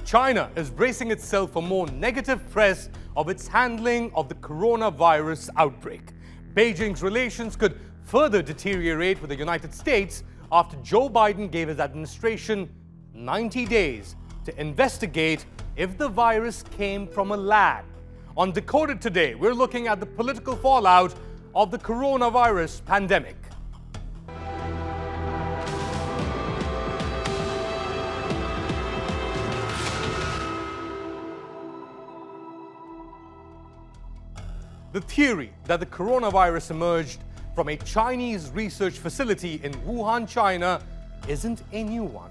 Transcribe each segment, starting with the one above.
China is bracing itself for more negative press of its handling of the coronavirus outbreak. Beijing's relations could further deteriorate with the United States after Joe Biden gave his administration 90 days to investigate if the virus came from a lab. On Decoded today, we're looking at the political fallout of the coronavirus pandemic. The theory that the coronavirus emerged from a Chinese research facility in Wuhan, China, isn't a new one.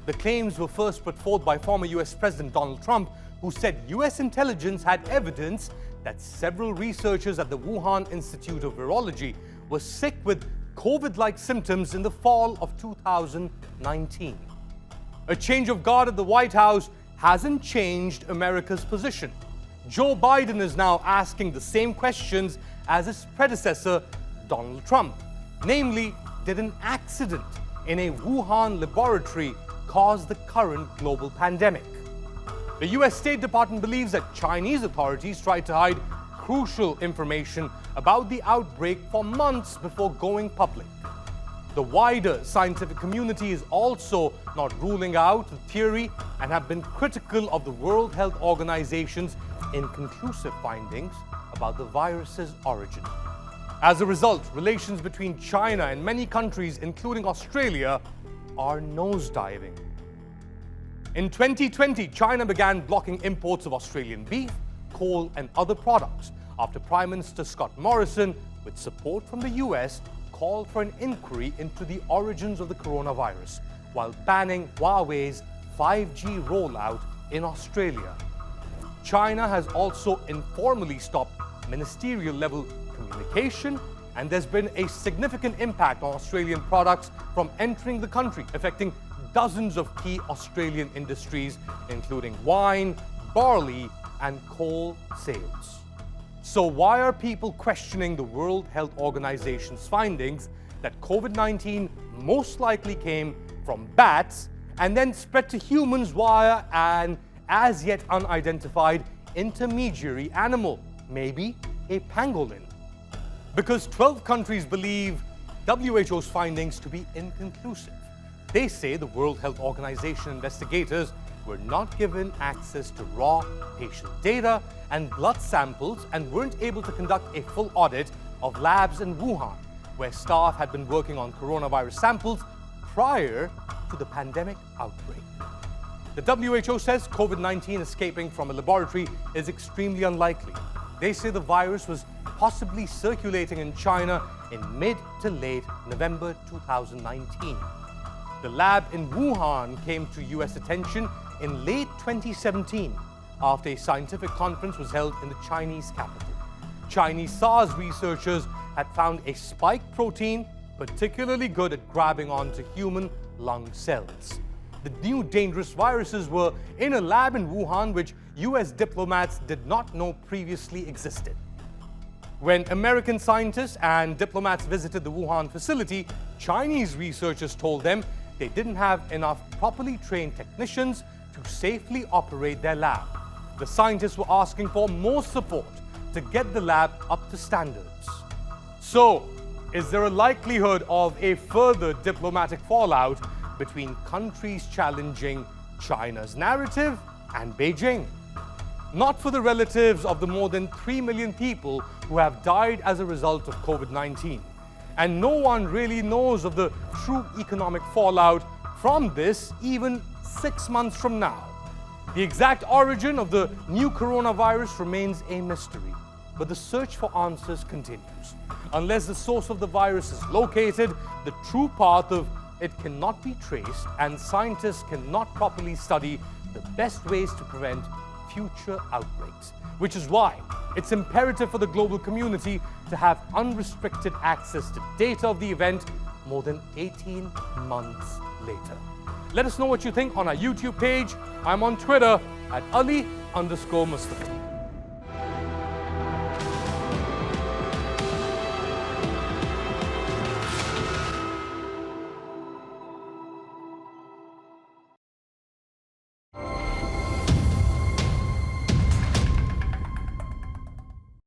The claims were first put forth by former US President Donald Trump, who said US intelligence had evidence that several researchers at the Wuhan Institute of Virology were sick with COVID-like symptoms in the fall of 2019. A change of guard at the White House hasn't changed America's position. Joe Biden is now asking the same questions as his predecessor, Donald Trump. Namely, did an accident in a Wuhan laboratory cause the current global pandemic? The US State Department believes that Chinese authorities tried to hide crucial information about the outbreak for months before going public. The wider scientific community is also not ruling out the theory and have been critical of the World Health Organization's inconclusive findings about the virus's origin. As a result, relations between China and many countries, including Australia, are nosediving. In 2020, China began blocking imports of Australian beef, coal, and other products after Prime Minister Scott Morrison, with support from the US, called for an inquiry into the origins of the coronavirus, while banning Huawei's 5G rollout in Australia. China has also informally stopped ministerial-level communication, and there's been a significant impact on Australian products from entering the country, affecting dozens of key Australian industries, including wine, barley, and coal sales. So why are people questioning the World Health Organization's findings that COVID-19 most likely came from bats and then spread to humans via an as yet unidentified intermediary animal, maybe a pangolin? Because 12 countries believe WHO's findings to be inconclusive. They say the World Health Organization investigators were not given access to raw patient data and blood samples and weren't able to conduct a full audit of labs in Wuhan, where staff had been working on coronavirus samples prior to the pandemic outbreak. The WHO says COVID-19 escaping from a laboratory is extremely unlikely. They say the virus was possibly circulating in China in mid to late November 2019. The lab in Wuhan came to US attention in late 2017 after a scientific conference was held in the Chinese capital. Chinese SARS researchers had found a spike protein particularly good at grabbing onto human lung cells. The new dangerous viruses were in a lab in Wuhan which US diplomats did not know previously existed. When American scientists and diplomats visited the Wuhan facility, Chinese researchers told them they didn't have enough properly trained technicians to safely operate their lab. The scientists were asking for more support to get the lab up to standards. So, is there a likelihood of a further diplomatic fallout between countries challenging China's narrative and Beijing? Not for the relatives of the more than 3 million people who have died as a result of COVID-19. And no one really knows of the true economic fallout from this even 6 months from now. The exact origin of the new coronavirus remains a mystery, but the search for answers continues. Unless the source of the virus is located, the true path of it cannot be traced, and scientists cannot properly study the best ways to prevent future outbreaks. Which is why it's imperative for the global community to have unrestricted access to data of the event more than 18 months later. Let us know what you think on our YouTube page. I'm on Twitter @Ali_Mustafa.